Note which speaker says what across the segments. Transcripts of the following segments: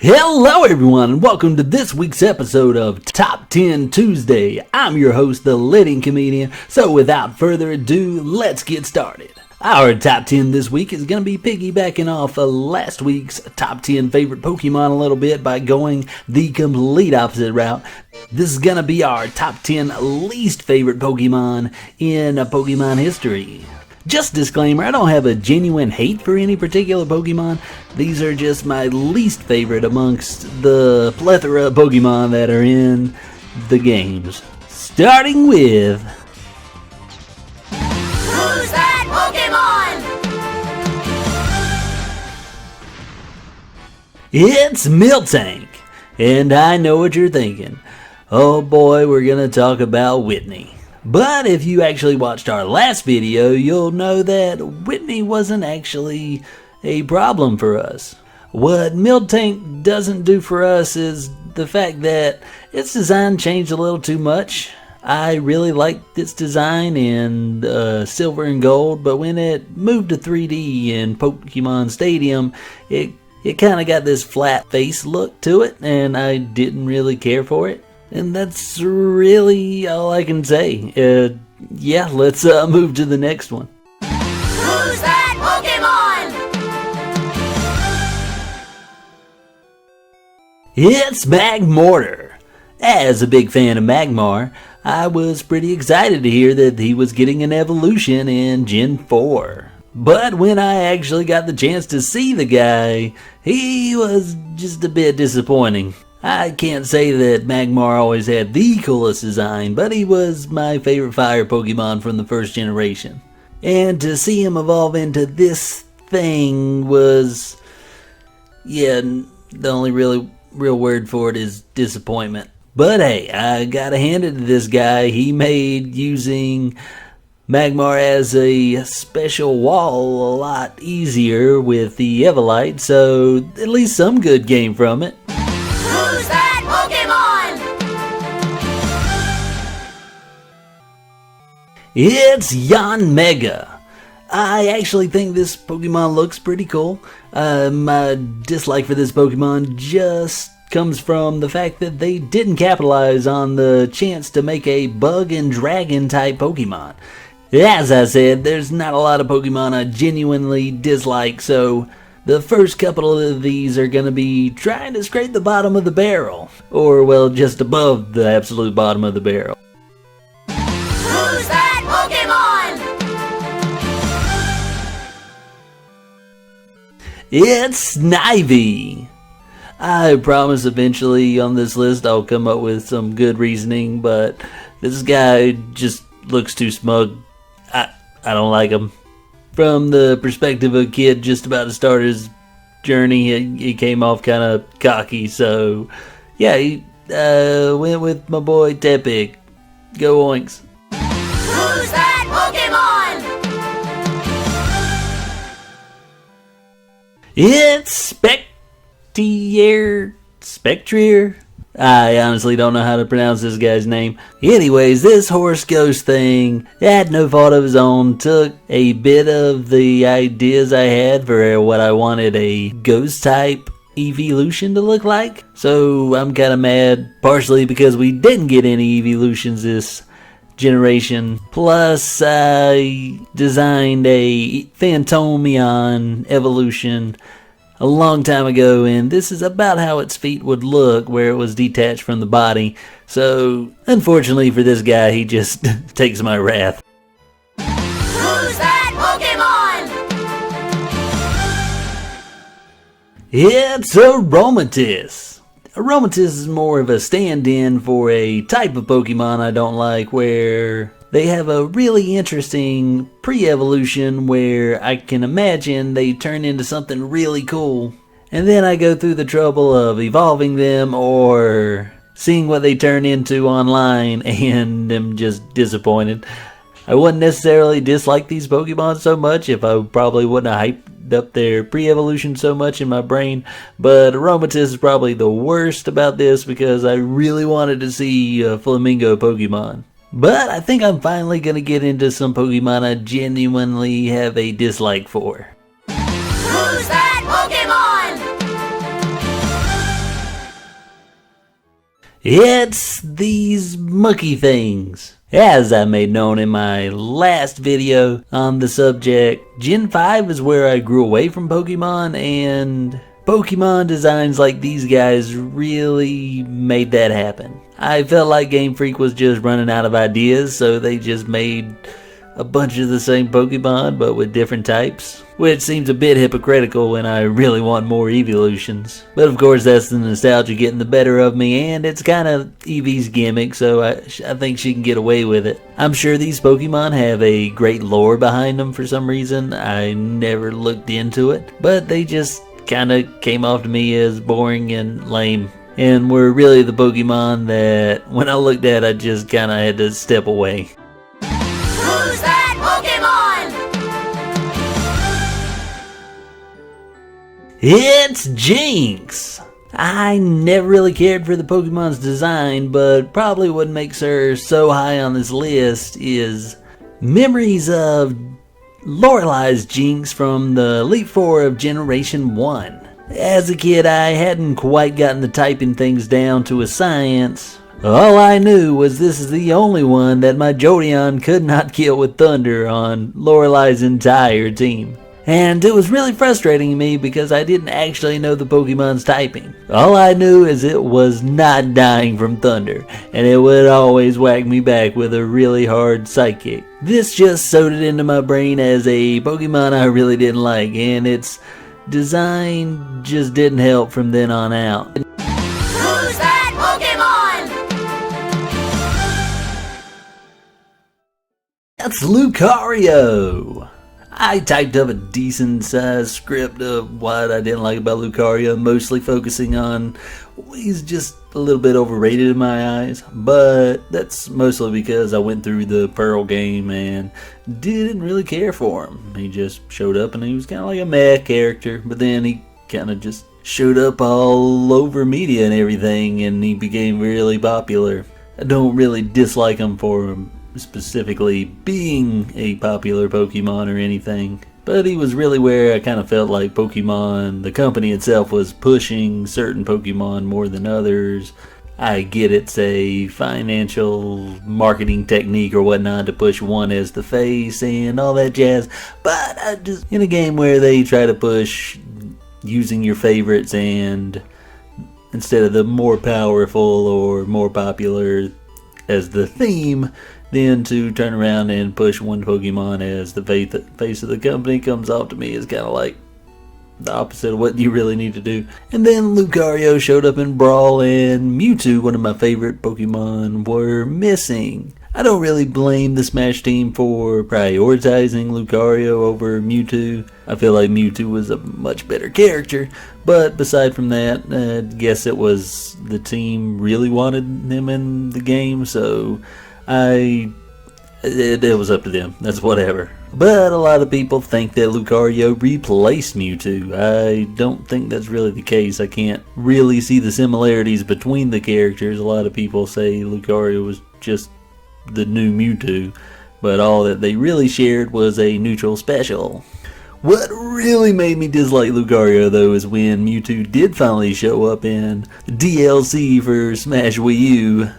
Speaker 1: Hello everyone and welcome to this week's episode of Top 10 Tuesday. I'm your host, the Leading Comedian, so without further ado, let's get started. Our top 10 this week is going to be piggybacking off of last week's top 10 favorite Pokemon a little bit by going the complete opposite route. This is going to be our top 10 least favorite Pokemon in Pokemon history. Just disclaimer, I don't have a genuine hate for any particular Pokemon. These are just my least favorite amongst the plethora of Pokemon that are in the games. Starting with...
Speaker 2: Who's that Pokémon?
Speaker 1: It's Miltank! And I know what you're thinking. Oh boy, we're gonna talk about Whitney. But if you actually watched our last video, you'll know that Whitney wasn't actually a problem for us. What Miltank doesn't do for us is the fact that its design changed a little too much. I really liked its design in silver and gold, but when it moved to 3D in Pokemon Stadium, it kind of got this flat face look to it, and I didn't really care for it. And that's really all I can say. Yeah, let's move to the next one.
Speaker 2: Who's that Pokémon?
Speaker 1: It's Magmar. As a big fan of Magmar, I was pretty excited to hear that he was getting an evolution in Gen 4. But when I actually got the chance to see the guy, he was just a bit disappointing. I can't say that Magmar always had the coolest design, but he was my favorite fire Pokemon from the first generation. And to see him evolve into this thing was... yeah, the only real word for it is disappointment. But hey, I gotta hand it to this guy. He made using Magmar as a special wall a lot easier with the Evolite, so at least some good came from it.
Speaker 2: Who's that Pokémon?
Speaker 1: It's Yanmega. I actually think this Pokemon looks pretty cool. My dislike for this Pokemon just comes from the fact that they didn't capitalize on the chance to make a bug and dragon type Pokemon. As I said, there's not a lot of Pokemon I genuinely dislike, so the first couple of these are going to be trying to scrape the bottom of the barrel. Or, well, just above the absolute bottom of the barrel.
Speaker 2: Who's that Pokémon?
Speaker 1: It's Snivy! I promise eventually on this list I'll come up with some good reasoning, but this guy just looks too smug. I don't like him. From the perspective of a kid just about to start his journey, he came off kind of cocky, so yeah, he went with my boy Tepig. Go Oinks.
Speaker 2: Who's that Pokémon?
Speaker 1: It's Spectrier? I honestly don't know how to pronounce this guy's name. Anyways, this horse ghost thing had no fault of his own, took a bit of the ideas I had for what I wanted a ghost type evolution to look like. So I'm kind of mad, partially because we didn't get any evolutions this generation. Plus, I designed a Phantomion evolution a long time ago, and this is about how its feet would look where it was detached from the body. So, unfortunately for this guy, he just takes my wrath.
Speaker 2: Who's that Pokémon?
Speaker 1: It's Aromatiss. Aromatiss is more of a stand-in for a type of Pokemon I don't like, where they have a really interesting pre-evolution where I can imagine they turn into something really cool. And then I go through the trouble of evolving them or seeing what they turn into online and am just disappointed. I wouldn't necessarily dislike these Pokemon so much if I probably wouldn't have hyped up their pre-evolution so much in my brain, but Aromatiss is probably the worst about this because I really wanted to see a Flamingo Pokemon. But I think I'm finally going to get into some Pokemon I genuinely have a dislike for.
Speaker 2: Who's that Pokémon?
Speaker 1: It's these monkey things. As I made known in my last video on the subject, Gen 5 is where I grew away from Pokemon, and Pokemon designs like these guys really made that happen. I felt like Game Freak was just running out of ideas, so they just made a bunch of the same Pokemon but with different types, which seems a bit hypocritical when I really want more evolutions. But of course that's the nostalgia getting the better of me, and it's kind of Eevee's gimmick, so I think she can get away with it. I'm sure these Pokemon have a great lore behind them for some reason. I never looked into it, but they just kind of came off to me as boring and lame, and were really the Pokemon that when I looked at I just kind of had to step away.
Speaker 2: Who's that Pokemon?
Speaker 1: It's Jinx! I never really cared for the Pokemon's design, but probably what makes her so high on this list is memories of Lorelei's Jinx from the Elite Four of Generation 1. As a kid, I hadn't quite gotten the typing things down to a science. All I knew was this is the only one that my Jolteon could not kill with Thunder on Lorelei's entire team. And it was really frustrating me because I didn't actually know the Pokemon's typing. All I knew is it was not dying from Thunder, and it would always whack me back with a really hard Psychic. This just sewed it into my brain as a Pokemon I really didn't like, and its design just didn't help from then on out.
Speaker 2: Who's that Pokemon?
Speaker 1: That's Lucario! I typed up a decent sized script of what I didn't like about Lucario, mostly focusing on he's just a little bit overrated in my eyes, but that's mostly because I went through the Pearl game and didn't really care for him. He just showed up and he was kind of like a meh character, but then he kind of just showed up all over media and everything, and he became really popular. I don't really dislike him for specifically being a popular Pokemon or anything, but he was really where I kind of felt like Pokemon, the company itself, was pushing certain Pokemon more than others. I get it's a financial marketing technique or whatnot to push one as the face and all that jazz, but I just, in a game where they try to push using your favorites and instead of the more powerful or more popular as the theme, then to turn around and push one Pokemon as the face of the company comes off to me as kind of like the opposite of what you really need to do. And then Lucario showed up in Brawl, and Mewtwo, one of my favorite Pokemon, were missing. I don't really blame the Smash team for prioritizing Lucario over Mewtwo. I feel like Mewtwo was a much better character, but beside from that, I guess it was the team really wanted him in the game, so it was up to them. That's whatever. But a lot of people think that Lucario replaced Mewtwo. I don't think that's really the case. I can't really see the similarities between the characters. A lot of people say Lucario was just the new Mewtwo, but all that they really shared was a neutral special. What really made me dislike Lucario though is when Mewtwo did finally show up in DLC for Smash Wii U.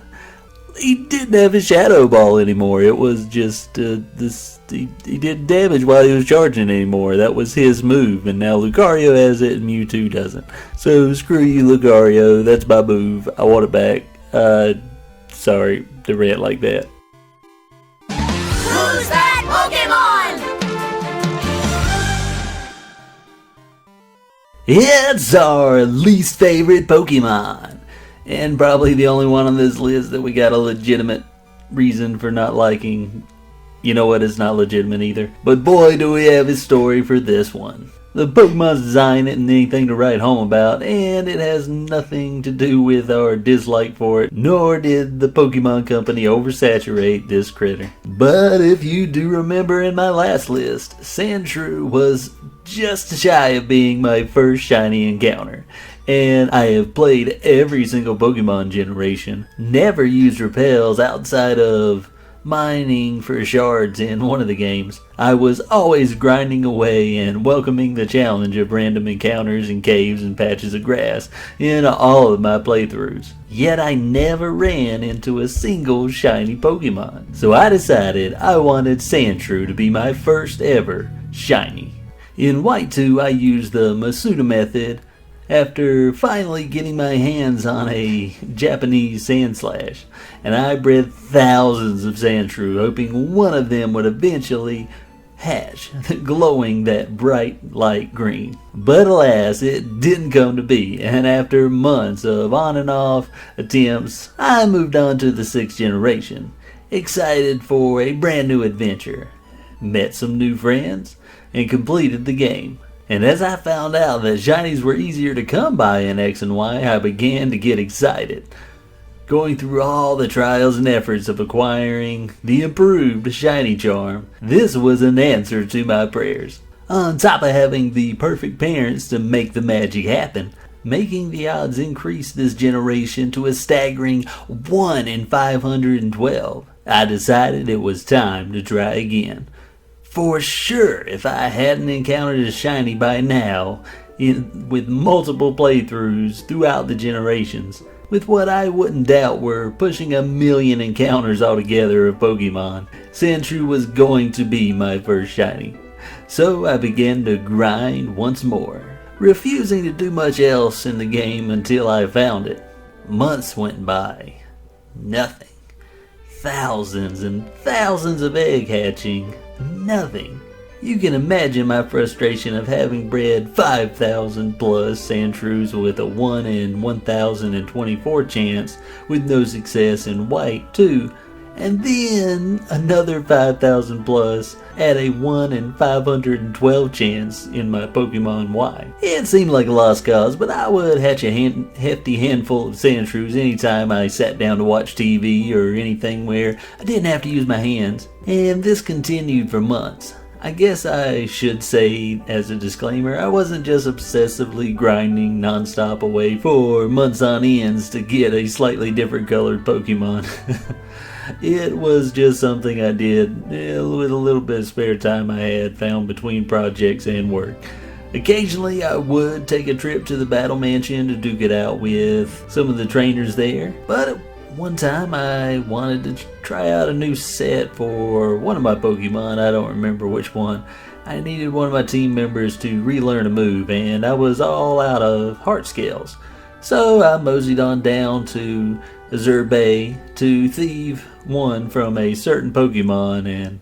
Speaker 1: He didn't have his Shadow Ball anymore. It was just he didn't damage while he was charging anymore. That was his move, and now Lucario has it and Mewtwo doesn't. So screw you, Lucario. That's my move. I want it back. Sorry to rant like that.
Speaker 2: Who's that Pokemon?
Speaker 1: It's our least favorite Pokemon. And probably the only one on this list that we got a legitimate reason for not liking. You know what, it's not legitimate either. But boy, do we have a story for this one. The Pokemon's design isn't anything to write home about, and it has nothing to do with our dislike for it, nor did the Pokemon Company oversaturate this critter. But if you do remember in my last list, Sandshrew was just shy of being my first shiny encounter. And I have played every single Pokemon generation, never used repels outside of mining for shards in one of the games, I was always grinding away and welcoming the challenge of random encounters in caves and patches of grass in all of my playthroughs. Yet I never ran into a single shiny Pokemon. So I decided I wanted Sandshrew to be my first ever shiny. In White 2, I used the Masuda method after finally getting my hands on a Japanese Sandslash, and I bred thousands of Sandshrew, hoping one of them would eventually hatch, glowing that bright light green. But alas, it didn't come to be, and after months of on and off attempts, I moved on to the 6th generation, excited for a brand new adventure, met some new friends, and completed the game. And as I found out that shinies were easier to come by in X and Y, I began to get excited. Going through all the trials and efforts of acquiring the improved shiny charm, this was an answer to my prayers. On top of having the perfect parents to make the magic happen, making the odds increase this generation to a staggering 1 in 512, I decided it was time to try again. For sure, if I hadn't encountered a shiny by now, with multiple playthroughs throughout the generations, with what I wouldn't doubt were pushing 1,000,000 encounters altogether of Pokemon, Sandshrew was going to be my first shiny. So I began to grind once more, refusing to do much else in the game until I found it. Months went by. Nothing. Thousands and thousands of egg hatching. Nothing. You can imagine my frustration of having bred 5,000 plus Sandshrews with a 1 in 1,024 chance with no success in White 2, and then another 5,000 plus at a 1 in 512 chance in my Pokemon Y. It seemed like a lost cause, but I would hatch a hefty handful of Sandshrews anytime I sat down to watch TV or anything where I didn't have to use my hands, and this continued for months. I guess I should say as a disclaimer, I wasn't just obsessively grinding nonstop away for months on ends to get a slightly different colored Pokemon. It was just something I did with a little bit of spare time I had found between projects and work. Occasionally I would take a trip to the Battle Mansion to duke it out with some of the trainers there, but one time I wanted to try out a new set for one of my Pokemon. I don't remember which one. I needed one of my team members to relearn a move, and I was all out of heart scales. So I moseyed on down to Azure Bay to thieve one from a certain Pokemon, and